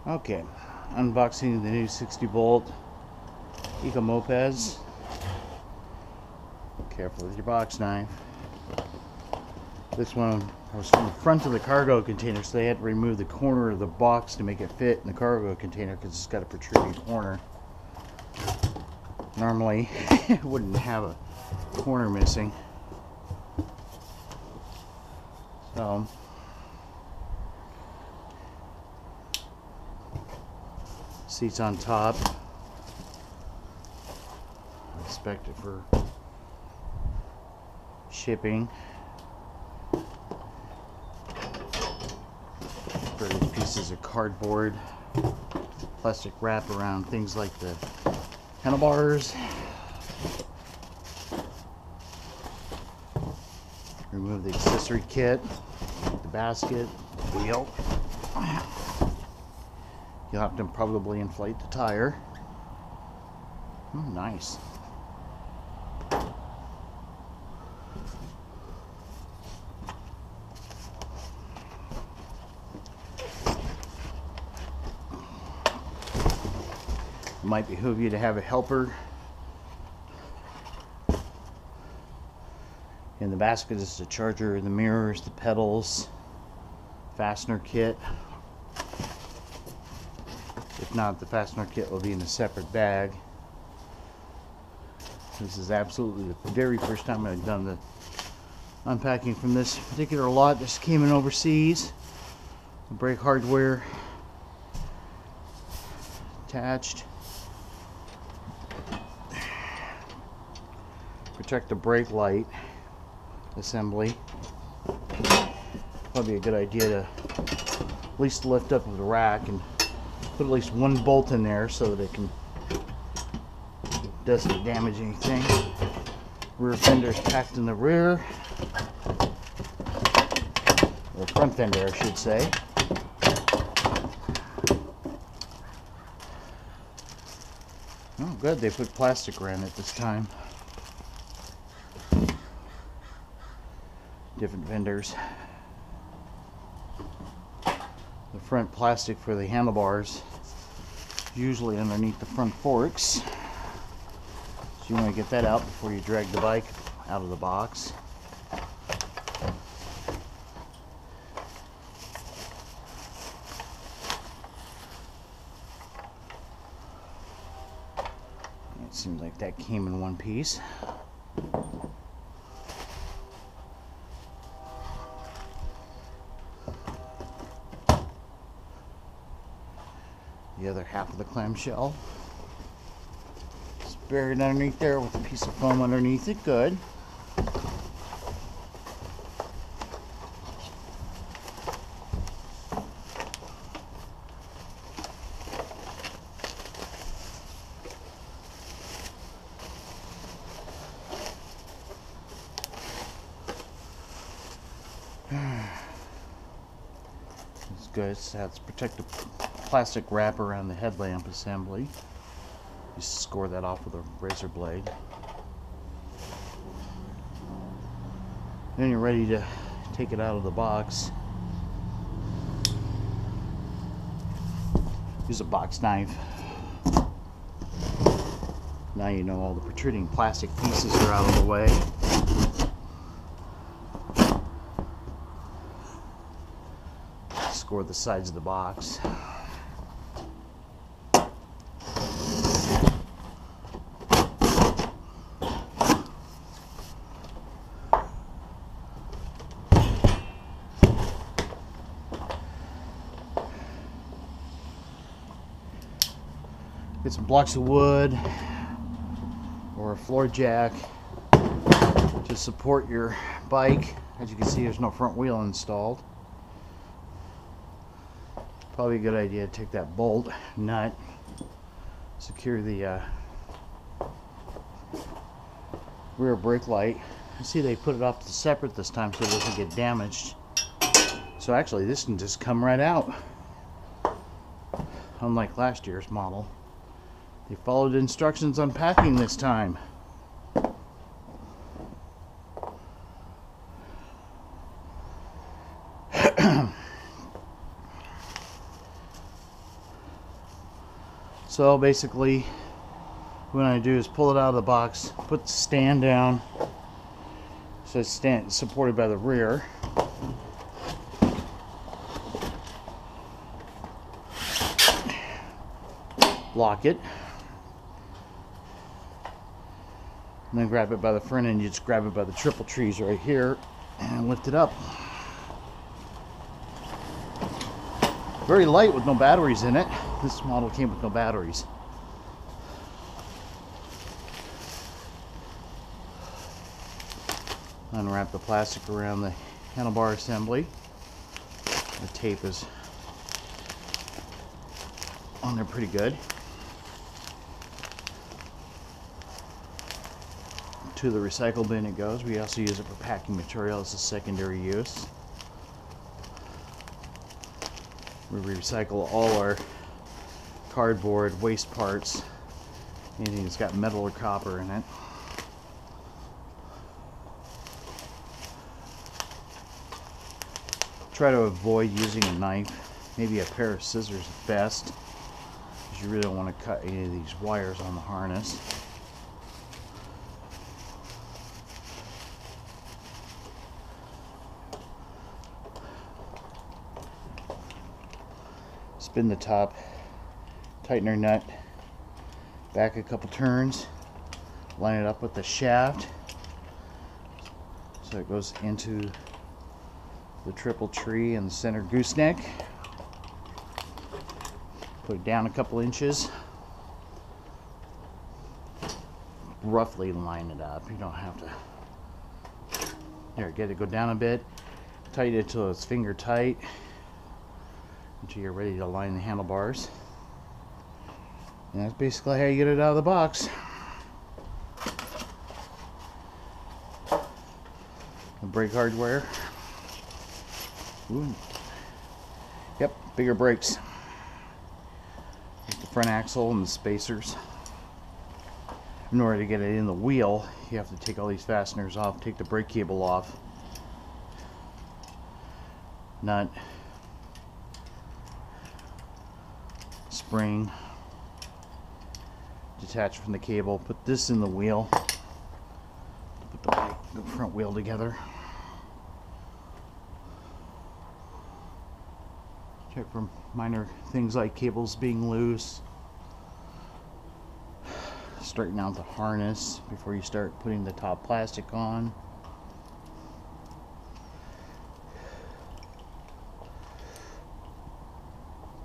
Okay, unboxing the new 60-volt Ecomopeds. Careful with your box knife. This one was from the front of the cargo container, so they had to remove the corner of the box to make it fit in the cargo container because it's got a protruding corner. Normally, it wouldn't have a corner missing. So, seats on top. Expect it for shipping. Various pieces of cardboard, plastic wrap around things like the handlebars. Remove the accessory kit, the basket, the wheel. You'll have to probably inflate the tire. Nice. Might behoove you to have a helper. In the basket is the charger, the mirrors, the pedals, fastener kit. If not, the fastener kit will be in a separate bag. This is absolutely the very first time I've done the unpacking from this particular lot. This came in overseas. The brake hardware attached. Protect the brake light assembly. Probably a good idea to at least lift up the rack and put at least one bolt in there so that it doesn't damage anything. Rear fender is packed in the rear, or front fender I should say. Oh good, they put plastic around it this time. Different vendors. The front plastic for the handlebars, usually underneath the front forks. So you want to get that out before you drag the bike out of the box. It seems like that came in one piece. The other half of the clamshell is buried underneath there with a piece of foam underneath it. Good. It's good. It has protective plastic wrap around the headlamp assembly. Just score that off with a razor blade. Then you're ready to take it out of the box. Use a box knife. Now you know all the protruding plastic pieces are out of the way. Score the sides of the box. Get some blocks of wood or a floor jack to support your bike. As you can see, there's no front wheel installed. Probably a good idea to take that bolt nut, secure the rear brake light. I see they put it off to separate this time so it doesn't get damaged. So actually this can just come right out, unlike last year's model. They followed instructions on packing this time. So basically what I do is pull it out of the box, put the stand down so it's supported by the rear. Lock it. And then grab it by the front end. You just grab it by the triple trees right here and lift it up. Very light with no batteries in it. This model came with no batteries. Unwrap the plastic around the handlebar assembly. The tape is on there pretty good. To the recycle bin it goes. We also use it for packing material as a secondary use. We recycle all our cardboard, waste parts, anything that's got metal or copper in it. Try to avoid using a knife, maybe a pair of scissors at best, because you really don't want to cut any of these wires on the harness. Spin the top, tighten our nut, back a couple turns, line it up with the shaft so it goes into the triple tree and the center gooseneck. Put it down a couple inches. Roughly line it up. You don't have to. There, get it go down a bit. Tighten it till it's finger tight until you're ready to line the handlebars. And that's basically how you get it out of the box. The brake hardware. Ooh. Yep, bigger brakes. The front axle and the spacers. In order to get it in the wheel, you have to take all these fasteners off, take the brake cable off, nut, spring, detach from the cable, put this in the wheel, put the front wheel together. Check for minor things like cables being loose. Straighten out the harness before you start putting the top plastic on.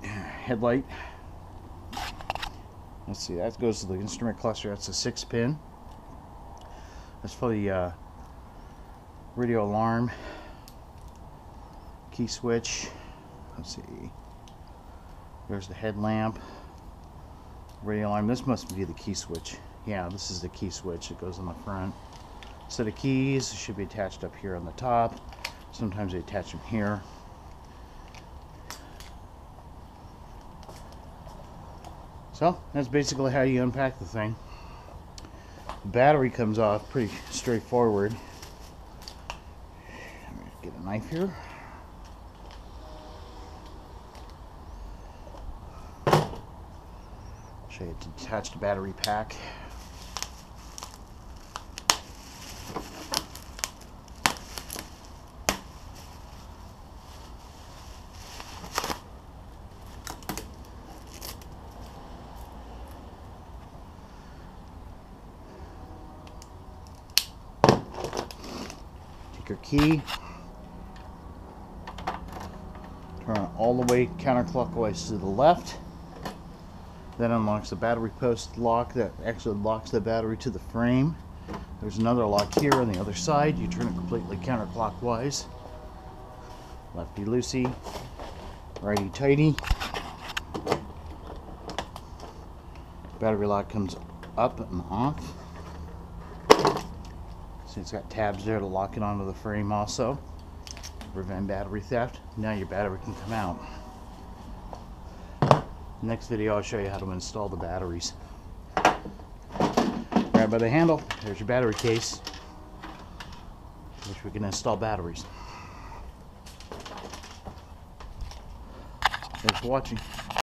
Headlight. Let's see, that goes to the instrument cluster. That's a 6-pin. That's for the radio alarm, key switch. Let's see. There's the headlamp, radio alarm. This must be the key switch. Yeah, this is the key switch. It goes on the front. Set of keys should be attached up here on the top. Sometimes they attach them here. So that's basically how you unpack the thing. The battery comes off pretty straightforward. Let me get a knife here. Show you a detached battery pack. Take your key, turn it all the way counterclockwise to the left. That unlocks the battery post lock that actually locks the battery to the frame. There's another lock here on the other side. You turn it completely counterclockwise. Lefty loosey, righty tighty. Battery lock comes up and off. See, it's got tabs there to lock it onto the frame also. Prevent battery theft. Now your battery can come out. Next video I'll show you how to install the batteries. Grab by the handle, there's your battery case, which we can install batteries. Thanks for watching.